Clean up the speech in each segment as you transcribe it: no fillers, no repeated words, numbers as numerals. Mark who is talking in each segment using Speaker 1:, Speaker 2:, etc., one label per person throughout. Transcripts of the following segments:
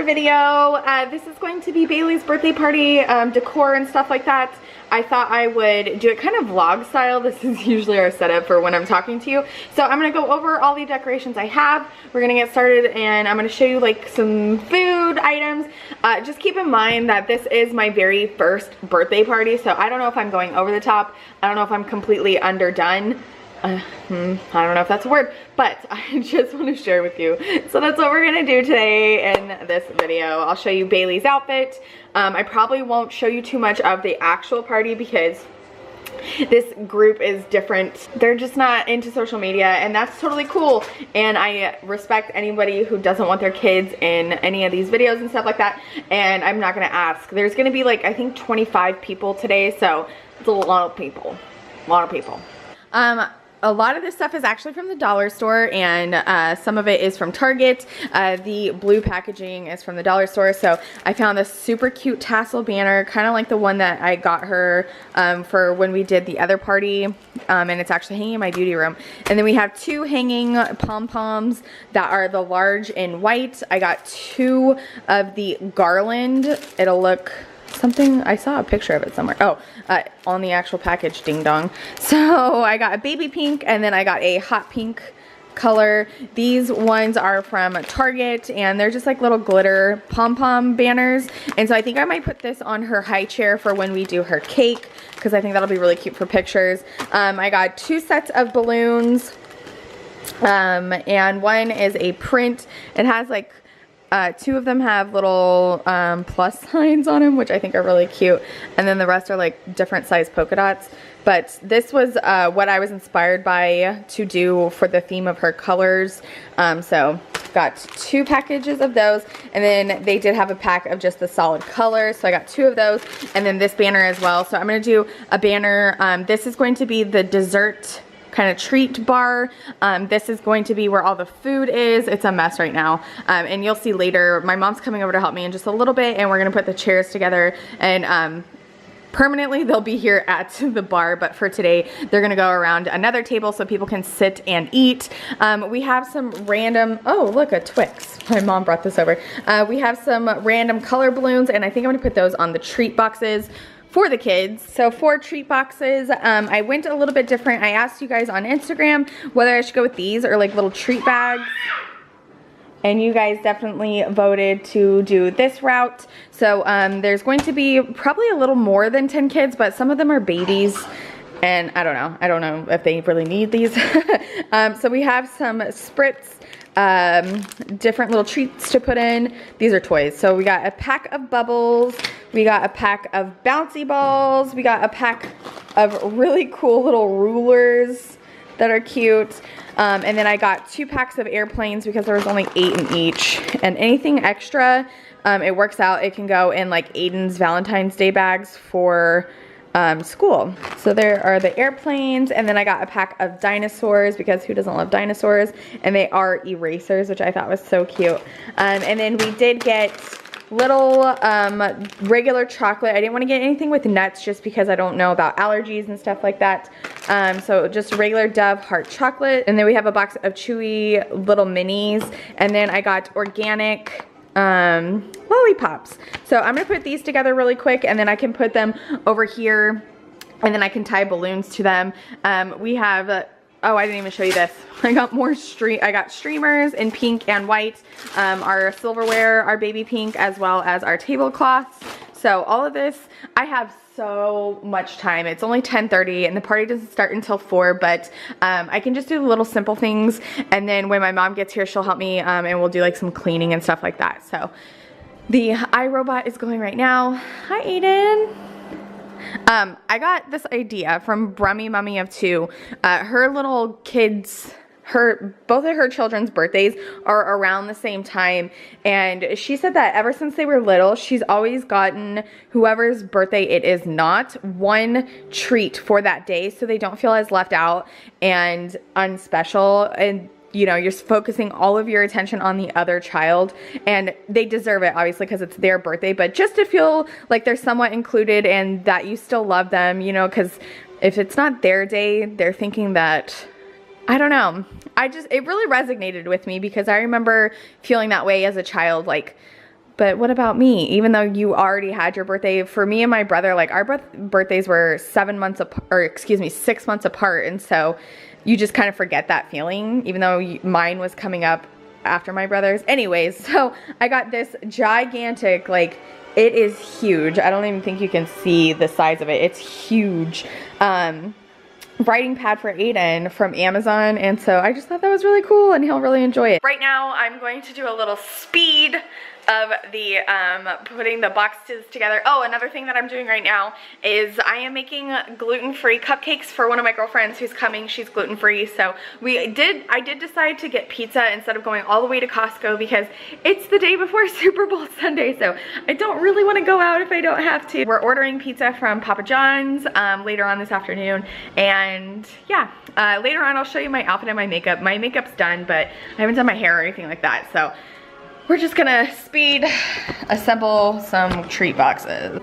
Speaker 1: Video. This is going to be Bailey's birthday party decor and stuff like that. I thought I would do it kind of vlog style. This is usually our setup for when I'm talking to you. So I'm going to go over all the decorations I have. We're going to get started and I'm going to show you like some food items. Just keep in mind that this is my very first birthday party, so I don't know if I'm going over the top. I don't know if I'm completely underdone. I don't know if that's a word, but I just want to share with you. So that's what we're gonna do today in this video. I'll show you Bailey's outfit. I probably won't show you too much of the actual party because this group is different. They're just not into social media, and that's totally cool. And I respect anybody who doesn't want their kids in any of these videos and stuff like that. And I'm not gonna ask. There's gonna be like, I think 25 people today, so it's a lot of people. A lot of people. A lot of this stuff is actually from the dollar store, and some of it is from Target. The blue packaging is from the dollar store. So I found this super cute tassel banner, kind of like the one that I got her for when we did the other party, and it's actually hanging in my beauty room. And then we have two hanging pom-poms that are the large in white. I got two of the garland. It'll look something, I saw a picture of it somewhere. Oh, on the actual package, ding dong. So I got a baby pink, and then I got a hot pink color. These ones are from Target, and they're just like little glitter pom-pom banners. And so I think I might put this on her high chair for when we do her cake, because I think that'll be really cute for pictures. I got two sets of balloons, and one is a print. It has like two of them have little plus signs on them, which I think are really cute, and then the rest are like different size polka dots. But this was what I was inspired by to do for the theme of her colors. So got two packages of those, and then they did have a pack of just the solid colors, so I got two of those, and then this banner as well. So I'm going to do a banner. This is going to be the dessert kind of treat bar. This is going to be where all the food is. It's a mess right now, and you'll see later. My mom's coming over to help me in just a little bit, and we're gonna put the chairs together, and permanently they'll be here at the bar, but for today they're gonna go around another table so people can sit and eat. We have some random, oh look, a Twix. My mom brought this over. We have some random color balloons, and I think I'm gonna put those on the treat boxes for the kids. So 4 treat boxes. I went a little bit different. I asked you guys on Instagram whether I should go with these or like little treat bags, and you guys definitely voted to do this route. So there's going to be probably a little more than 10 kids, but some of them are babies, and I don't know if they really need these. So we have some spritz, different little treats to put in. These are toys. So we got a pack of bubbles, we got a pack of bouncy balls, we got a pack of really cool little rulers that are cute, and then I got 2 packs of airplanes because there was only 8 in each, and anything extra, it works out. It can go in like Aiden's Valentine's Day bags for school. So there are the airplanes, and then I got a pack of dinosaurs because who doesn't love dinosaurs, and they are erasers, which I thought was so cute. And then we did get little regular chocolate. I didn't want to get anything with nuts just because I don't know about allergies and stuff like that. So just regular Dove heart chocolate, and then we have a box of chewy little minis, and then I got organic lollipops. So I'm gonna put these together really quick, and then I can put them over here, and then I can tie balloons to them. We have oh, I didn't even show you this. I got more I got streamers in pink and white, our silverware, our baby pink, as well as our tablecloths. So all of this, I have so much time. It's only 10:30 and the party doesn't start until 4, but I can just do the little simple things, and then when my mom gets here, she'll help me, and we'll do like some cleaning and stuff like that. So The iRobot is going right now. Hi, Aiden. I got this idea from Brummy Mummy of Two. Her little kids, both of her children's birthdays are around the same time, and she said that ever since they were little, she's always gotten whoever's birthday it is not one treat for that day, so they don't feel as left out and unspecial, and you know, you're focusing all of your attention on the other child, and they deserve it, obviously, because it's their birthday, but just to feel like they're somewhat included and that you still love them, you know, because if it's not their day, they're thinking that, I don't know. It really resonated with me because I remember feeling that way as a child, like, but what about me? Even though you already had your birthday, for me and my brother, like, our birthdays were 6 months apart, and so you just kind of forget that feeling, even though mine was coming up after my brother's. Anyways, so I got this gigantic, like, it is huge. I don't even think you can see the size of it. It's huge. Writing pad for Aiden from Amazon, and so I just thought that was really cool and he'll really enjoy it. Right now I'm going to do a little speed of the putting the boxes together. Oh, another thing that I'm doing right now is I am making gluten-free cupcakes for one of my girlfriends who's coming. She's gluten-free, so I did decide to get pizza instead of going all the way to Costco because it's the day before Super Bowl Sunday, so I don't really want to go out if I don't have to. We're ordering pizza from Papa John's later on this afternoon, and yeah, later on I'll show you my outfit and my makeup. My makeup's done, but I haven't done my hair or anything like that, so we're just gonna speed assemble some treat boxes.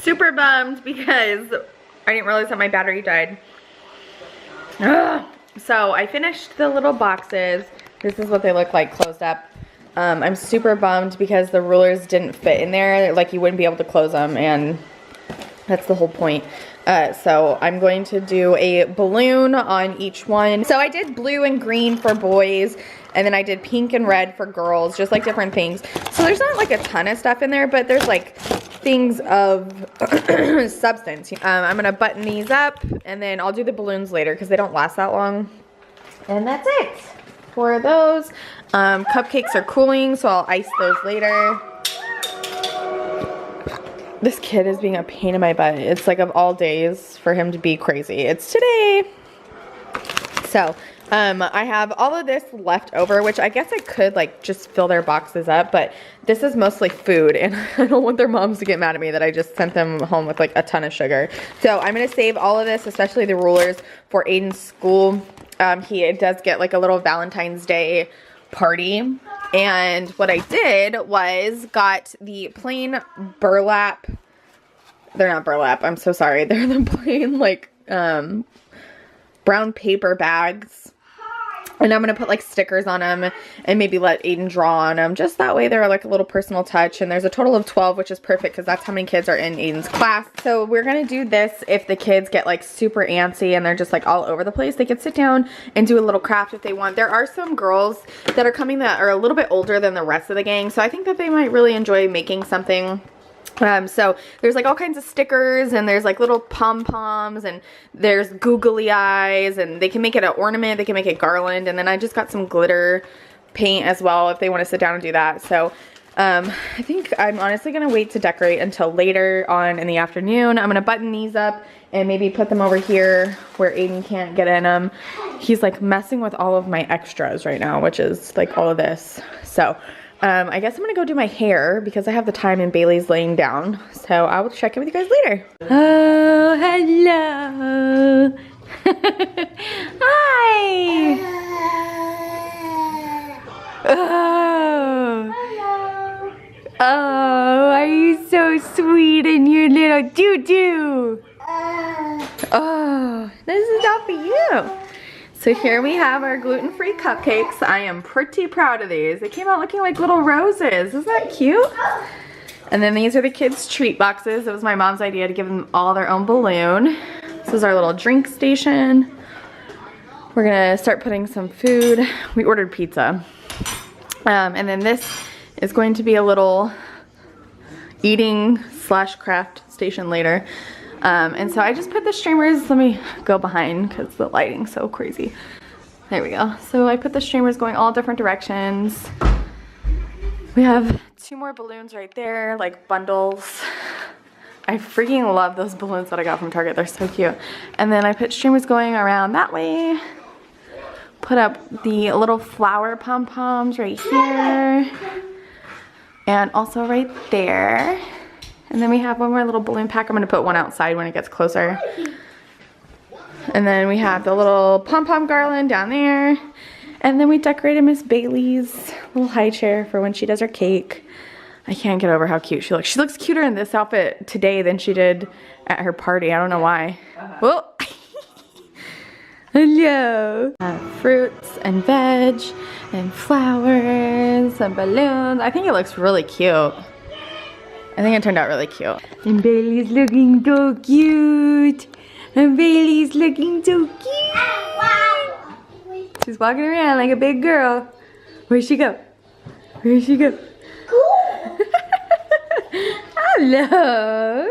Speaker 1: Super bummed because I didn't realize that my battery died. Ugh. So I finished the little boxes. This is what they look like closed up. I'm super bummed because the rulers didn't fit in there. Like, you wouldn't be able to close them, and that's the whole point. So I'm going to do a balloon on each one. So I did blue and green for boys, and then I did pink and red for girls, just like different things. So there's not like a ton of stuff in there, but there's like things of substance. I'm gonna button these up, and then I'll do the balloons later because they don't last that long. And that's it for those. Cupcakes are cooling, so I'll ice those later. This kid is being a pain in my butt. It's like, of all days for him to be crazy, it's today. So I have all of this left over, which I guess I could like just fill their boxes up, but this is mostly food, and I don't want their moms to get mad at me that I just sent them home with like a ton of sugar. So I'm gonna save all of this, especially the rulers, for Aiden's school. He does get like a little Valentine's Day party, and what I did was got the plain burlap. They're not burlap, I'm so sorry. They're the plain like brown paper bags, and I'm gonna put like stickers on them and maybe let Aiden draw on them, just that way they're like a little personal touch. And there's a total of 12, which is perfect because that's how many kids are in Aiden's class. So we're gonna do this if the kids get like super antsy and they're just like all over the place. They can sit down and do a little craft if they want. There are some girls that are coming that are a little bit older than the rest of the gang, so I think that they might really enjoy making something. So there's like all kinds of stickers, and there's like little pom-poms, and there's googly eyes, and they can make it an ornament, they can make it garland, and then I just got some glitter paint as well if they want to sit down and do that. So I think I'm honestly gonna wait to decorate until later on in the afternoon. I'm gonna button these up and maybe put them over here where Aiden can't get in them. He's like messing with all of my extras right now, which is like all of this. So I guess I'm gonna go do my hair because I have the time and Bailey's laying down. So I will check in with you guys later. Oh, hello. Hi. Oh. Hello. Oh, are you so sweet in your little doo-doo? Oh, this is all for you. So here we have our gluten-free cupcakes. I am pretty proud of these. They came out looking like little roses. Isn't that cute? And then these are the kids' treat boxes. It was my mom's idea to give them all their own balloon. This is our little drink station. We're gonna start putting some food. We ordered pizza. And then this is going to be a little eating / craft station later. And so I just put the streamers, let me go behind because the lighting's so crazy. There we go. So I put the streamers going all different directions. We have 2 more balloons right there, like bundles. I freaking love those balloons that I got from Target. They're so cute. And then I put streamers going around that way. Put up the little flower pom-poms right here. And also right there. And then we have one more little balloon pack. I'm gonna put one outside when it gets closer. And then we have the little pom-pom garland down there. And then we decorated Miss Bailey's little high chair for when she does her cake. I can't get over how cute she looks. She looks cuter in this outfit today than she did at her party. I don't know why. Whoa. Hello. Fruits and veg and flowers and balloons. I think it looks really cute. I think it turned out really cute. And Bailey's looking so cute. And Bailey's looking so cute. She's walking around like a big girl. Where'd she go? Where'd she go? Hello.